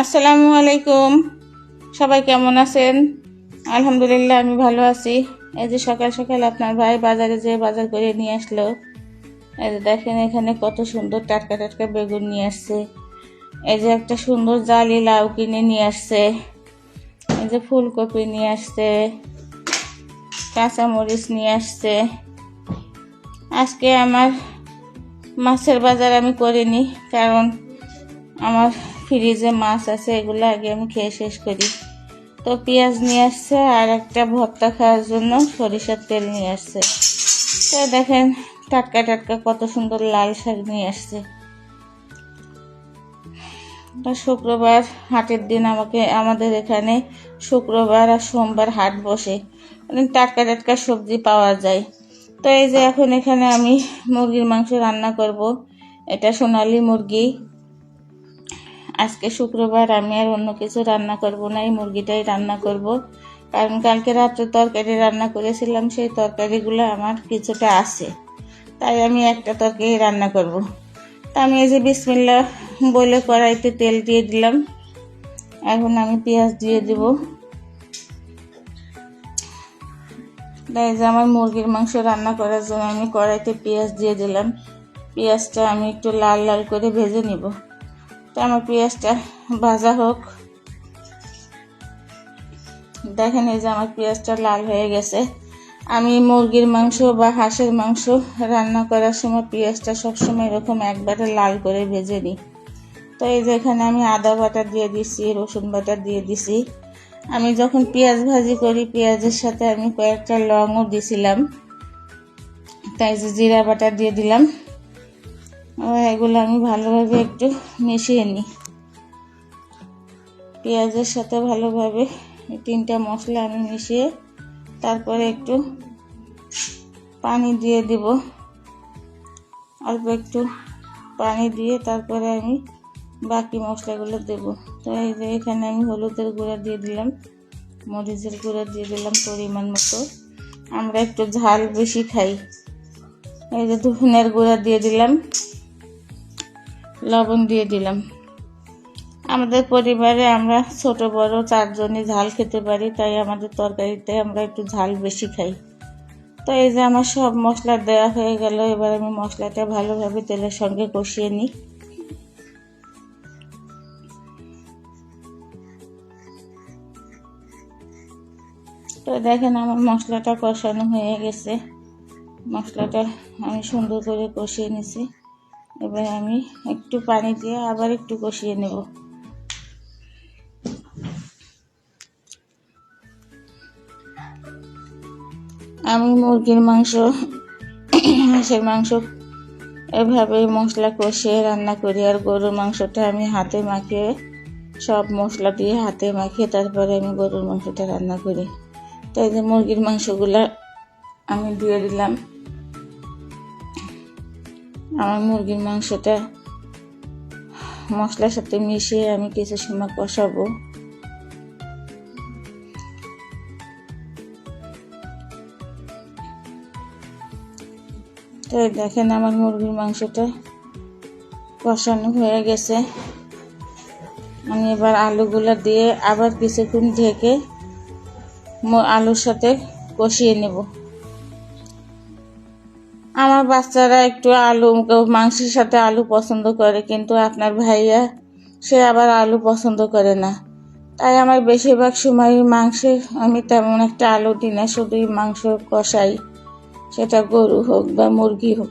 আসসালামু আলাইকুম। সবাই কেমন আছেন? আলহামদুলিল্লাহ আমি ভালো আছি। এই যে সকাল সকাল আপনার ভাই বাজারে যেয়ে বাজার করে নিয়ে আসলো। এই যে দেখেন এখানে কত সুন্দর টাটকা টাটকা বেগুন নিয়ে আসছে। এই যে একটা সুন্দর জালি লাউ কিনে নিয়ে আসছে। এই যে ফুলকপি নিয়ে আসছে, কাঁচামরিচ নিয়ে আসছে। আজকে আমার মাছের বাজার আমি করিনি, কারণ আমার ফ্রিজে মাছ আছে, এগুলো আগে আমি খেয়ে শেষ করি। তো পেঁয়াজ নিয়ে আসছে আর একটা ভর্তা খাওয়ার জন্য সরিষার তেল নিয়ে আসছে। তো দেখেন টাটকা টাটকা কত সুন্দর লাল শাক নিয়ে আসছে। শুক্রবার হাটের দিন আমাদের এখানে শুক্রবার আর সোমবার হাট বসে, টাটকা টাটকা সবজি পাওয়া যায়। তো এই যে এখন এখানে আমি মুরগির মাংস রান্না করব। এটা সোনালী মুরগি। আজকে শুক্রবার আমি আর অন্য কিছু রান্না করব না, এই মুরগিটাই রান্না করব। কারণ কালকে রাত্রে তরকারি রান্না করেছিলাম, সেই তরকারিগুলো আমার কিছুটা আছে, তাই আমি একটা তরকারি রান্না করব। তা আমি এই যে বিসমিল্লাহ বলে কড়াইতে তেল দিয়ে দিলাম। এখন আমি পেঁয়াজ দিয়ে দেব। তাই যে আমার মুরগির মাংস রান্না করার জন্য আমি কড়াইতে পেঁয়াজ দিয়ে দিলাম। পেঁয়াজটা আমি একটু লাল লাল করে ভেজে নিব। তো আমার পেঁয়াজটা ভাজা হোক। দেখেন এই যে আমার পেঁয়াজটা লাল হয়ে গেছে। আমি মুরগির মাংস বা হাঁসের মাংস রান্না করার সময় পেঁয়াজটা সবসময় এরকম একবারে লাল করে ভেজে নিই। তো এই যে এখানে আমি আদা বাটা দিয়ে দিছি, রসুন বাটা দিয়ে দিছি। আমি যখন পেঁয়াজ ভাজি করি পেঁয়াজের সাথে আমি কয়েকটা লংও দিছিলাম। তাই যে জিরা বাটা দিয়ে দিলাম। এগুলো আমি ভালোভাবে একটু মিশিয়ে নিই পেঁয়াজের সাথে। ভালোভাবে এই তিনটা মশলা আমি মিশিয়ে তারপরে একটু পানি দিয়ে দিব। অল্প একটু পানি দিয়ে তারপরে আমি বাকি মশলাগুলো দেব। তো এই যে এখানে আমি হলুদের গুঁড়া দিয়ে দিলাম, মরিচের গুঁড়া দিয়ে দিলাম পরিমাণ মতো। আমরা একটু ঝাল বেশি খাই। এই যে ধনিয়ার গুঁড়া দিয়ে দিলাম, লবণ দিয়ে দিলাম। আমাদের পরিবারে আমরা ছোট বড় চারজনই ঝাল খেতে পারি, তাই আমাদের তরকারিতে আমরা একটু ঝাল বেশি খাই। তো এই যে আমার সব মশলা দেওয়া হয়ে গেল। এবার আমি মশলাটা ভালোভাবে তেলের সঙ্গে কষিয়ে নিই। তো দেখেন আমার মশলাটা কষানো হয়ে গেছে। মশলাটা আমি সুন্দর করে কষিয়ে নিছি। এবার আমি একটু পানি দিয়ে আবার একটু কষিয়ে নেব। আমি মুরগির মাংস, হাঁসের মাংস এভাবেই মশলা কষিয়ে রান্না করি। আর গরুর মাংসটা আমি হাতে মাখিয়ে, সব মশলা দিয়ে হাতে মাখিয়ে তারপরে আমি গরুর মাংসটা রান্না করি। তাই যে মুরগির মাংসগুলো আমি দিয়ে দিলাম। আমার মুরগির মাংসটা মশলার সাথে মিশিয়ে আমি কিছু সময় কষাবো। তো দেখেন আমার মুরগির মাংসটা কষানো হয়ে গেছে। আমি এবার আলুগুলো দিয়ে আবার কিছুক্ষণ ঢেকে আলুর সাথে কষিয়ে নেব। আমার বাচ্চারা একটু আলু মাংসের সাথে আলু পছন্দ করে, কিন্তু আপনার ভাইয়া সে আবার আলু পছন্দ করে না। তাই আমার বেশিরভাগ সময় মাংসে আমি তেমন একটা আলু দিই না, শুধুই মাংস কষাই, সেটা গরু হোক বা মুরগি হোক।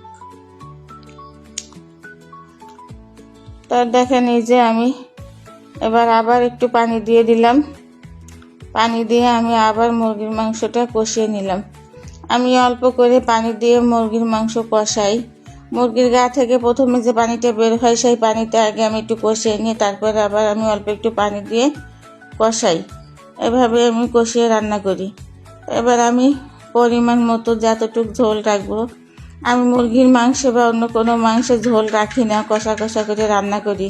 তা দেখেন এই যে আমি এবার আবার একটু পানি দিয়ে দিলাম। পানি দিয়ে আমি আবার মুরগির মাংসটা কষিয়ে নিলাম। আমি অল্প করে পানি দিয়ে মুরগির মাংস কষাই। মুরগির গা থেকে প্রথমে যে পানিটা বের হয় সেই পানিটা আগে আমি একটু কষিয়ে নিই, তারপরে আবার আমি অল্প একটু পানি দিয়ে কষাই। এভাবে আমি কষিয়ে রান্না করি। এবার আমি পরিমাণ মতো যতটুকু ঝোল রাখবো, আমি মুরগির মাংস বা অন্য কোনো মাংসে ঝোল রাখি না, কষা কষা করে রান্না করি।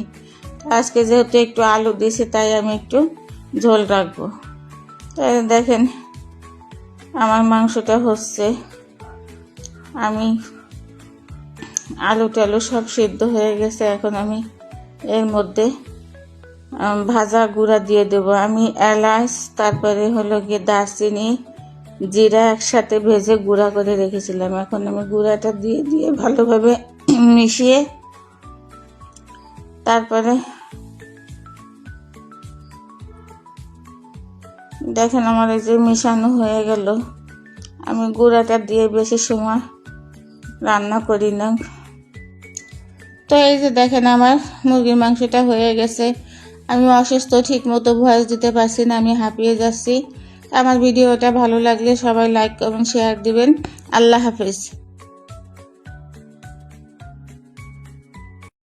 আজকে যেহেতু একটু আলু দিয়েছি তাই আমি একটু ঝোল রাখবো। তাই দেখেন আমার মাংসটা হচ্ছে। আমি আলু টালু সব সিদ্ধ হয়ে গেছে। এখন আমি এর মধ্যে ভাজা গুঁড়া দিয়ে দেবো আমি। এলাচ, তারপরে হলো গিয়ে দারচিনি, জিরা একসাথে ভেজে গুঁড়া করে রেখেছিলাম। এখন আমি গুঁড়াটা দিয়ে দিয়ে ভালোভাবে মিশিয়ে তারপরে দেখেন আমার এই যে মিশানো হয়ে গেল। আমি গুঁড়াটা দিয়ে বেশি সময় রান্না করি না। তো এই যে দেখেন আমার মুরগির মাংসটা হয়ে গেছে। আমি অসুস্থ, ঠিক মতো ভয়েস দিতে পারছি না, আমি হাঁপিয়ে যাচ্ছি। আমার ভিডিওটা ভালো লাগলে সবাই লাইক কমেন্ট শেয়ার দিবেন। আল্লাহ হাফেজ।